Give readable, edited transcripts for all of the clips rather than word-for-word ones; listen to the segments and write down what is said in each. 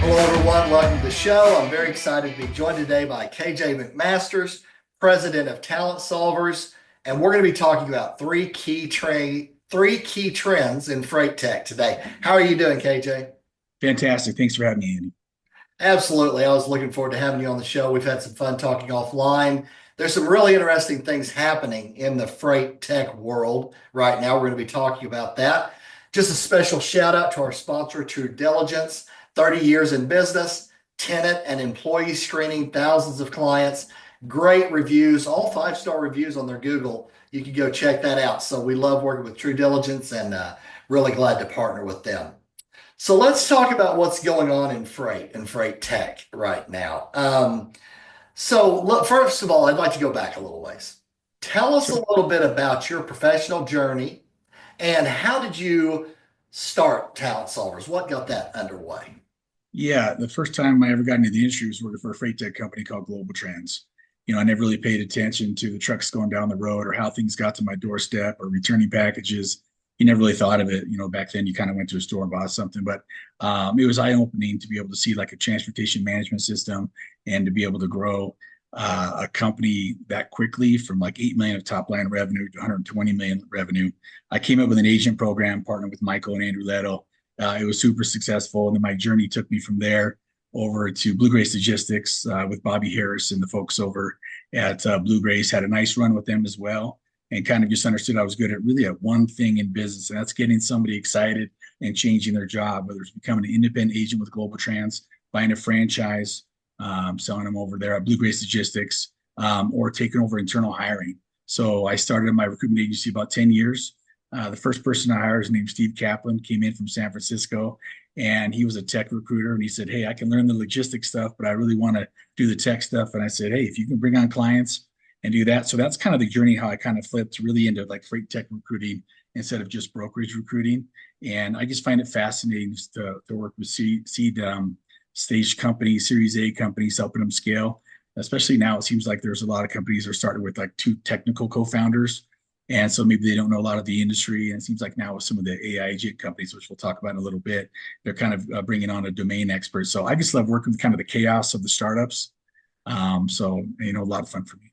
Hello, everyone. Welcome to the show. I'm very excited to be joined today by KJ McMasters, President of Talent Solvers, and we're going to be talking about three key trends in freight tech today. How are you doing, KJ? Fantastic. Thanks for having me, Andy. Absolutely. I was looking forward to having you on the show. We've had some fun talking offline. There's some really interesting things happening in the freight tech world right now. We're going to be talking about that. Just a special shout out to our sponsor, TruDiligence, 30 years in business, tenant and employee screening, thousands of clients, great reviews, all five-star reviews on their Google. You can go check that out. So we love working with TruDiligence and really glad to partner with them. So let's talk about what's going on in freight and freight tech right now. First of all, I'd like to go back a little ways. Tell us a Sure. little bit about your professional journey and how did you start Talent Solvers? What got that underway? Yeah, the first time I ever got into the industry was working for a freight tech company called Global Trans. I never really paid attention to the trucks going down the road or how things got to my doorstep or returning packages. You never really thought of it. Back then you kind of went to a store and bought something, but it was eye-opening to be able to see like a transportation management system and to be able to grow a company that quickly from like 8 million of top line revenue to 120 million revenue. I came up with an agent program, partnered with Michael and Andrew Leto. It was super successful. And then my journey took me from there over to Blue Grace Logistics with Bobby Harris and the folks over at Blue Grace. Had a nice run with them as well, and kind of just understood I was good at one thing in business, and that's getting somebody excited and changing their job, whether it's becoming an independent agent with Global Trans, buying a franchise, selling them over there at Blue Grace Logistics, or taking over internal hiring. So I started my recruitment agency about 10 years. The first person I hired, his name Steve Kaplan, came in from San Francisco, and he was a tech recruiter. And he said, "Hey, I can learn the logistics stuff, but I really want to do the tech stuff." And I said, "Hey, if you can bring on clients and do that." So that's kind of the journey how I kind of flipped really into like freight tech recruiting instead of just brokerage recruiting. And I just find it fascinating to work with seed stage companies, Series A companies, helping them scale. Especially now, it seems like there's a lot of companies that are starting with like two technical co-founders, and so maybe they don't know a lot of the industry. And it seems like now with some of the AI agent companies, which we'll talk about in a little bit, they're kind of bringing on a domain expert. So I just love working with kind of the chaos of the startups. A lot of fun for me.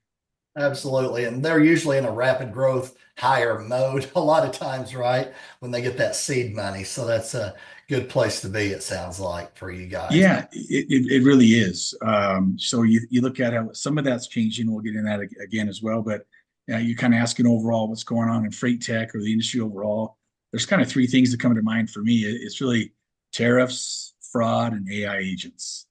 Absolutely. And they're usually in a rapid growth, higher mode a lot of times, right? When they get that seed money. So that's a good place to be, it sounds like, for you guys. Yeah, it really is. So you look at how some of that's changing. We'll get in that again as well. But you're kind of asking overall what's going on in freight tech or the industry overall. There's kind of three things that come to mind for me. It's really tariffs, fraud, and AI agents.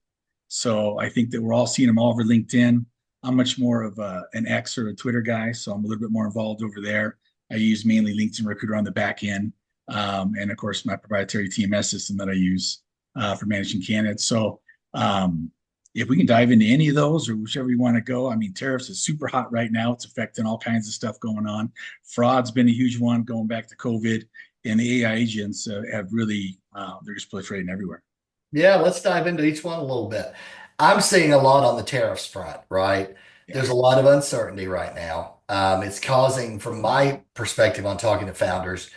So I think that we're all seeing them all over LinkedIn. I'm much more of an X or a Twitter guy, so I'm a little bit more involved over there. I use mainly LinkedIn Recruiter on the back end, and of course my proprietary TMS system that I use for managing candidates. So if we can dive into any of those or whichever you want to go, I mean, tariffs is super hot right now. It's affecting all kinds of stuff going on. Fraud's been a huge one going back to COVID, and the AI agents have really they're just proliferating everywhere. Yeah, let's dive into each one a little bit. I'm seeing a lot on the tariffs front, right? Yeah. There's a lot of uncertainty right now. It's causing, from my perspective on talking to founders,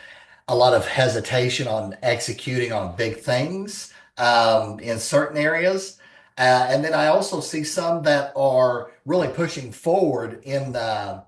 a lot of hesitation on executing on big things in certain areas. And then I also see some that are really pushing forward in the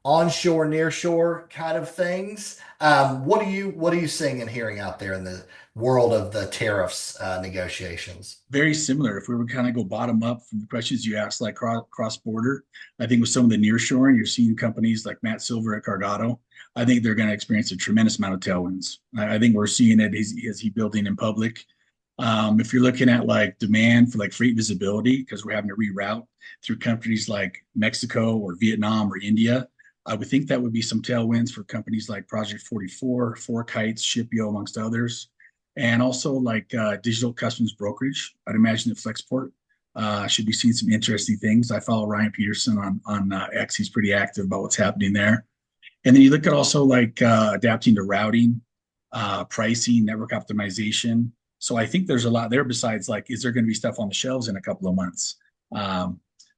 onshore, nearshore kind of things. What are you seeing and hearing out there in the world of the tariffs negotiations? Very similar. If we were kind of go bottom up from the questions you asked, like cross border, I think with some of the nearshoring, you're seeing companies like Matt Silver at Cargado. I think they're going to experience a tremendous amount of tailwinds. I think we're seeing it as he building in public. If you're looking at like demand for like freight visibility, because we're having to reroute through countries like Mexico or Vietnam or India, I would think that would be some tailwinds for companies like Project 44, Four Kites, Shipio, amongst others, and also like digital customs brokerage. I'd imagine that Flexport should be seeing some interesting things. I follow Ryan Peterson on X. He's pretty active about what's happening there. And then you look at also like adapting to routing, pricing, network optimization. So I think there's a lot there besides like, is there going to be stuff on the shelves in a couple of months?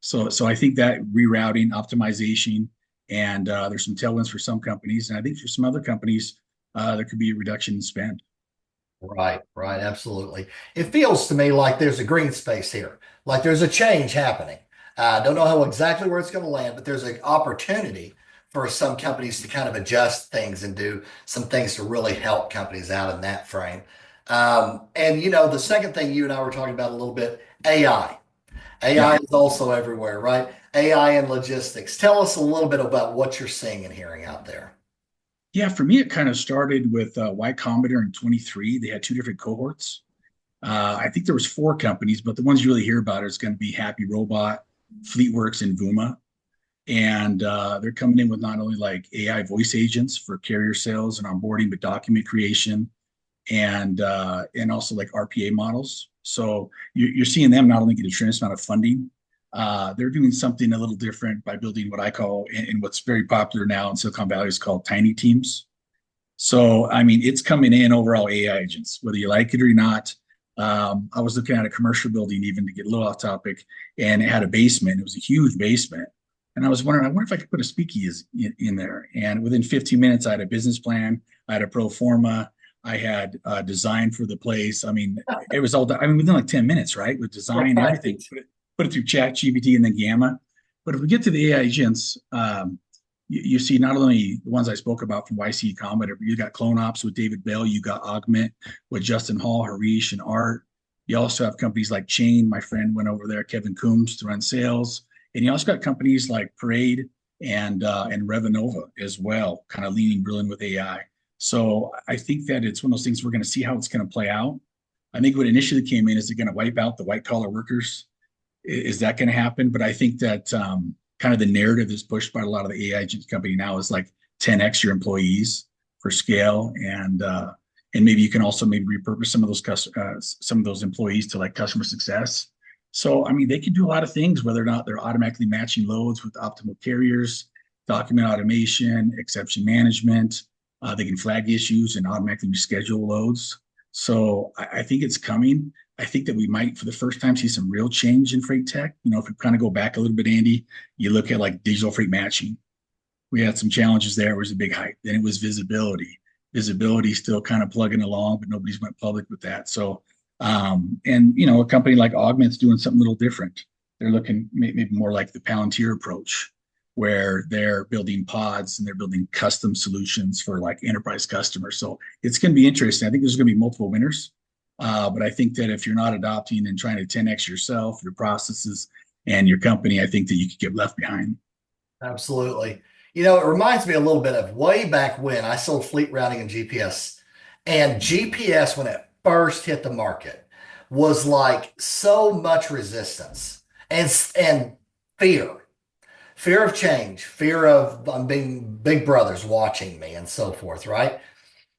So I think that rerouting, optimization, and there's some tailwinds for some companies, and I think for some other companies, there could be a reduction in spend. Right, right, absolutely. It feels to me like there's a green space here, like there's a change happening. I don't know how exactly where it's going to land, but there's an opportunity for some companies to kind of adjust things and do some things to really help companies out in that frame. And the second thing you and I were talking about a little bit, AI. Yeah. AI is also everywhere, right? AI and logistics. Tell us a little bit about what you're seeing and hearing out there. Yeah, for me, it kind of started with Y Combinator in 23. They had two different cohorts. I think there was four companies, but the ones you really hear about is going to be Happy Robot, Fleetworks, and Vuma. And they're coming in with not only like AI voice agents for carrier sales and onboarding, but document creation and also like RPA models. So you're seeing them not only get a tremendous amount of funding, they're doing something a little different by building what I call, and what's very popular now in Silicon Valley is called tiny teams. So, I mean, it's coming in overall AI agents, whether you like it or not. I was looking at a commercial building, even to get a little off topic, and it had a basement. It was a huge basement. And I was wondering, I wonder if I could put a speakeasy in there. And within 15 minutes, I had a business plan, I had a pro forma, I had design for the place. I mean, it was all done. I mean, within like 10 minutes, right? With design and everything, Right. put it through Chat GPT and then Gamma. But if we get to the AI agents, you see not only the ones I spoke about from YC Comet, but you got Clone Ops with David Bell, you got Augment with Justin Hall, Harish, and Art. You also have companies like Chain. My friend went over there, Kevin Coombs, to run sales, and you also got companies like Parade and Revanova as well, kind of leaning real in with AI. So I think that it's one of those things we're going to see how it's going to play out. I think what initially came in is it going to wipe out the white collar workers? Is that going to happen? But I think that kind of the narrative is pushed by a lot of the AI agent company now is like 10x your employees for scale, and maybe you can also maybe repurpose some of those employees to like customer success. So I mean, they can do a lot of things, whether or not they're automatically matching loads with optimal carriers, document automation, exception management. They can flag issues and automatically reschedule loads. So I think it's coming. I think that we might, for the first time, see some real change in freight tech. If we kind of go back a little bit, Andy, you look at like digital freight matching. We had some challenges there. It was a big hype. Then it was visibility. Visibility still kind of plugging along, but nobody's went public with that. So, and a company like Augment's doing something a little different. They're looking maybe more like the Palantir approach, where they're building pods and they're building custom solutions for like enterprise customers. So it's going to be interesting. I think there's going to be multiple winners. But I think that if you're not adopting and trying to 10x yourself, your processes, and your company, I think that you could get left behind. Absolutely. It reminds me a little bit of way back when I sold fleet routing and GPS. And GPS, when it first hit the market, was like so much resistance and fear, fear of change, fear of being big brothers watching me and so forth, right?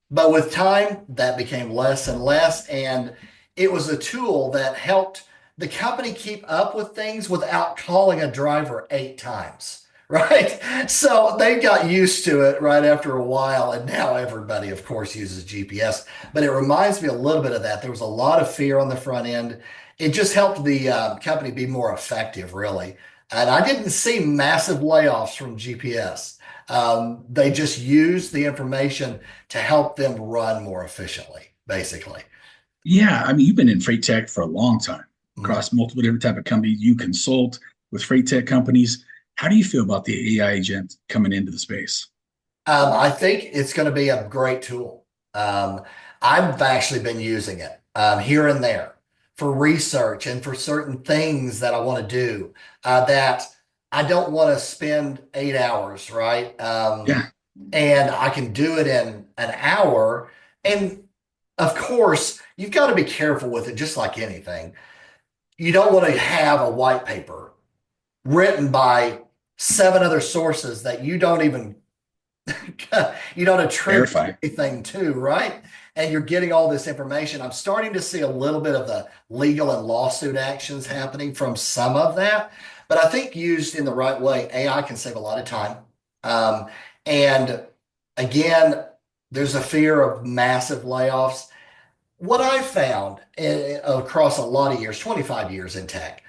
But with time, that became less and less. And it was a tool that helped the company keep up with things without calling a driver 8 times. Right. So they got used to it right after a while. And now everybody, of course, uses GPS. But it reminds me a little bit of that. There was a lot of fear on the front end. It just helped the company be more effective, really. And I didn't see massive layoffs from GPS. They just used the information to help them run more efficiently, basically. Yeah, I mean, you've been in freight tech for a long time Mhm. across multiple different type of companies. You consult with freight tech companies. How do you feel about the AI agent coming into the space? I think it's going to be a great tool. I've actually been using it here and there for research and for certain things that I want to do that I don't want to spend 8 hours, right? Yeah, And I can do it in an hour. And of course, you've got to be careful with it, just like anything. You don't want to have a white paper written by seven other sources that you don't even you don't attribute verify. anything to, right? And you're getting all this information. I'm starting to see a little bit of the legal and lawsuit actions happening from some of that. But I think used in the right way, AI can save a lot of time. Um, and again, there's a fear of massive layoffs. What I found across a lot of years, 25 years in tech,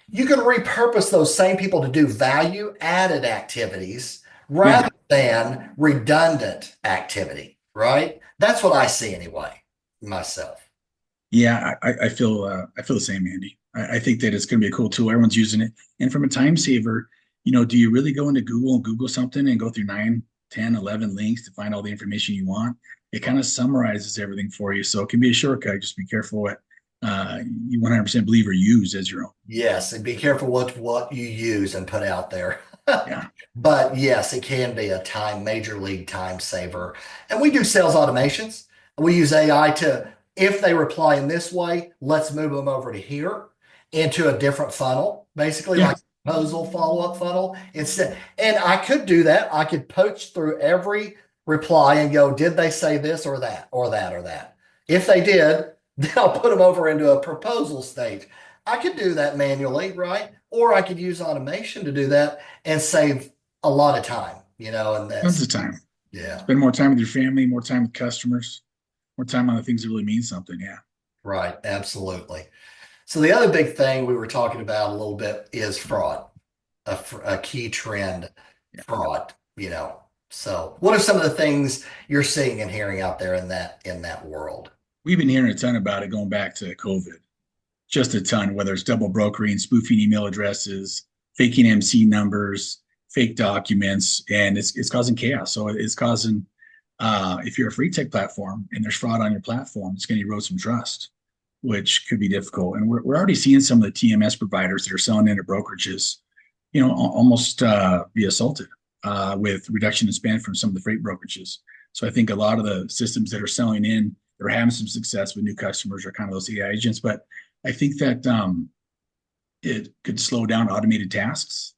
you can repurpose those same people to do value added activities Yeah. rather than redundant activity, right? That's what I see anyway. myself. Yeah, I feel the same, Andy. I think that it's going to be a cool tool. Everyone's using it. And from a time saver, do you really go into Google and Google something and go through 9, 10, 11 links to find all the information you want? It kind of summarizes everything for you. So it can be a shortcut. Just be careful what you 100% believe or use as your own. Yes, and be careful what you use and put out there. Yeah. But yes, it can be a major league time saver. And we do sales automations. We use AI to, if they reply in this way, let's move them over to here into a different funnel, basically Yeah. like proposal follow-up funnel instead. And I could do that. I could poach through every reply and go, did they say this or that or that or that? If they did, then I'll put them over into a proposal stage. I could do that manually, right? Or I could use automation to do that and save a lot of time, and Tons that's, of time. yeah, Spend more time with your family, more time with customers, more time on the things that really mean something. Yeah. right. Absolutely. So the other big thing we were talking about a little bit is fraud, a key trend, Yeah. fraud. So what are some of the things you're seeing and hearing out there in that world? We've been hearing a ton about it going back to COVID. Just a ton, whether it's double brokering, spoofing email addresses, faking MC numbers, fake documents, and it's causing chaos. So it's causing, if you're a free tech platform and there's fraud on your platform, it's going to erode some trust, which could be difficult. And we're already seeing some of the TMS providers that are selling into brokerages, almost be assaulted with reduction in spend from some of the freight brokerages. So I think a lot of the systems that are selling in, they're having some success with new customers are kind of those AI agents, but I think that it could slow down automated tasks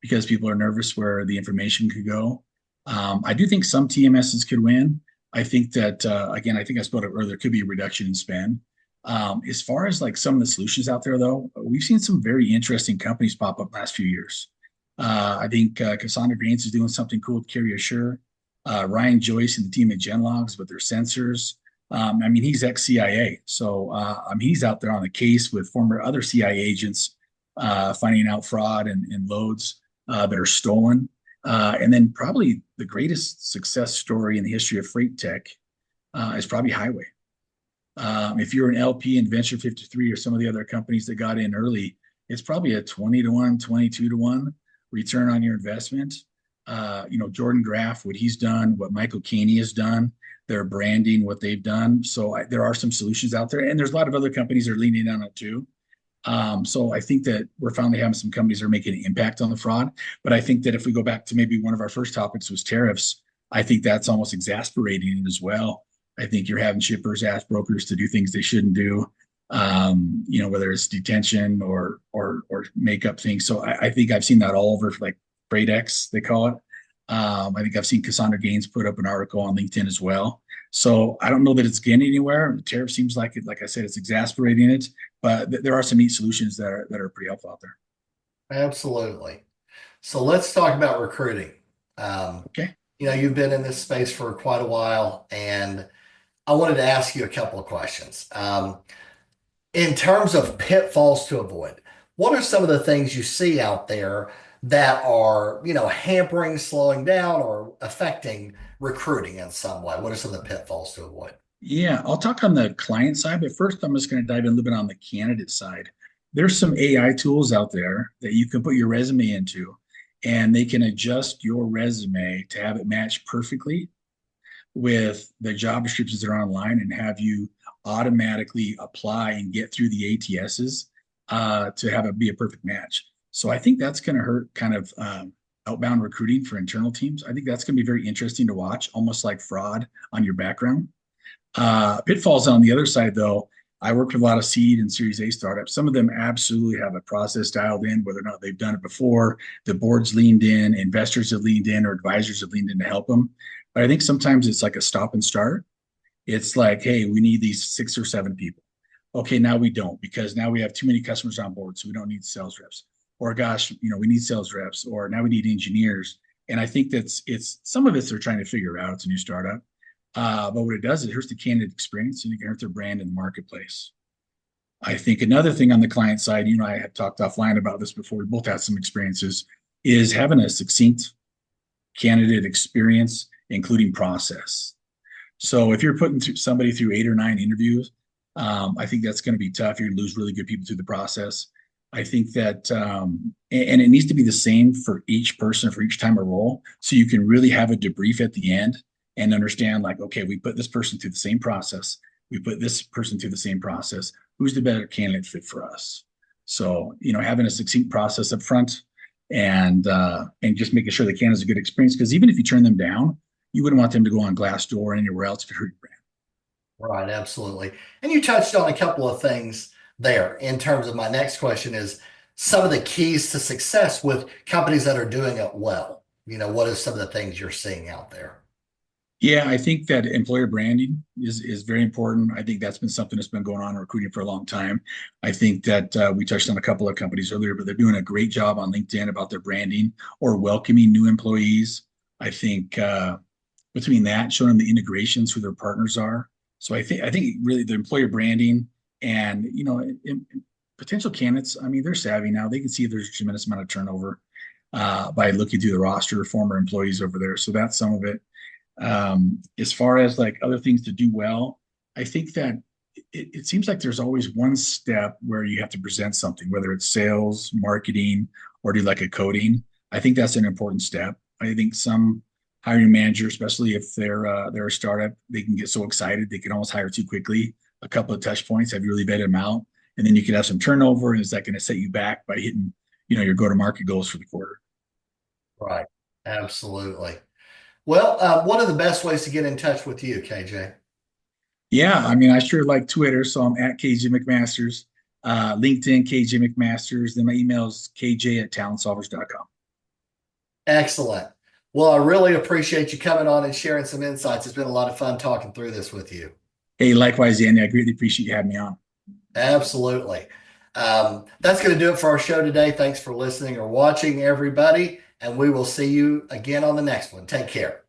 because people are nervous where the information could go. I do think some TMSs could win. I think that, again, I think I spoke earlier, there could be a reduction in spend. As far as like some of the solutions out there, though, we've seen some very interesting companies pop up last few years. I think Cassandra Gaines is doing something cool with Carrier Assure. Ryan Joyce and the team at Genlogs with their sensors. He's ex-CIA, so he's out there on the case with former other CIA agents, finding out fraud and loads that are stolen. And then probably the greatest success story in the history of freight tech is probably Highway. If you're an LP in Venture 53 or some of the other companies that got in early, it's probably a 20 to 1, 22 to 1 return on your investment. Jordan Graff, what he's done, what Michael Caney has done, their branding, what they've done. So there are some solutions out there, and there's a lot of other companies that are leaning on it too. So I think that we're finally having some companies that are making an impact on the fraud. But I think that if we go back to maybe one of our first topics was tariffs, I think that's almost exasperating as well. I think you're having shippers ask brokers to do things they shouldn't do, whether it's detention or make up things. So I think I've seen that all over, like FreightX, they call it. I think I've seen Cassandra Gaines put up an article on LinkedIn as well. So I don't know that it's getting anywhere. The tariff seems like it, like I said, it's exasperating it, but there are some neat solutions that are pretty helpful out there. Absolutely. So let's talk about recruiting. Um, Okay. you've been in this space for quite a while, and I wanted to ask you a couple of questions. In terms of pitfalls to avoid, what are some of the things you see out there that are, hampering, slowing down, or affecting recruiting in some way? What are some of the pitfalls to avoid? Yeah, I'll talk on the client side, but first I'm just going to dive in a little bit on the candidate side. There's some AI tools out there that you can put your resume into, and they can adjust your resume to have it match perfectly with the job descriptions that are online and have you automatically apply and get through the ATSs to have it be a perfect match. So I think that's going to hurt kind of outbound recruiting for internal teams. I think that's going to be very interesting to watch, almost like fraud on your background. Pitfalls on the other side, though, I work with a lot of seed and Series A startups. Some of them absolutely have a process dialed in, whether or not they've done it before. The board's leaned in, investors have leaned in, or advisors have leaned in to help them. But I think sometimes it's like a stop and start. It's like, hey, we need these 6 or 7 people. Okay, now we don't because now we have too many customers on board, so we don't need sales reps. Or gosh, we need sales reps. Or now we need engineers. And I think it's some of it they're trying to figure out. It's a new startup. But what it does is it hurts the candidate experience and it can hurt their brand in the marketplace. I think another thing on the client side, I had talked offline about this before. We both had some experiences, is having a succinct candidate experience, including process. So if you're putting somebody through 8 or 9 interviews, I think that's going to be tough. You're going to lose really good people through the process. I think that, and it needs to be the same for each person for each time of role. So you can really have a debrief at the end and understand, like, okay, we put this person through the same process. We put this person through the same process. Who's the better candidate fit for us? So, having a succinct process up front and just making sure the candidate's a good experience. Because even if you turn them down, you wouldn't want them to go on Glassdoor or anywhere else to hurt your brand. Right, absolutely. And you touched on a couple of things there in terms of my next question is some of the keys to success with companies that are doing it well. What are some of the things you're seeing out there? Yeah, I think that employer branding is very important. I think that's been something that's been going on in recruiting for a long time. I think that we touched on a couple of companies earlier, but they're doing a great job on LinkedIn about their branding or welcoming new employees. I think between that, showing them the integrations, who their partners are. So I think really the employer branding and potential candidates. I mean, they're savvy now. They can see if there's a tremendous amount of turnover by looking through the roster of former employees over there. So that's some of it. As far as like other things to do well, I think that it seems like there's always one step where you have to present something, whether it's sales, marketing, or do like a coding. I think that's an important step. I think some hiring manager, especially if they're a startup, they can get so excited they can almost hire too quickly. A couple of touch points, have you really vetted them out? And then you could have some turnover, and is that going to set you back by hitting, your go-to-market goals for the quarter? Right. Absolutely. Well, what are the best ways to get in touch with you, KJ? Yeah, I mean, I sure like Twitter, so I'm at KJ McMasters. LinkedIn, KJ McMasters. Then my email is kj@talentsolvers.com. Excellent. Well, I really appreciate you coming on and sharing some insights. It's been a lot of fun talking through this with you. Hey, likewise, Andy, I greatly appreciate you having me on. Absolutely. That's going to do it for our show today. Thanks for listening or watching, everybody. And we will see you again on the next one. Take care.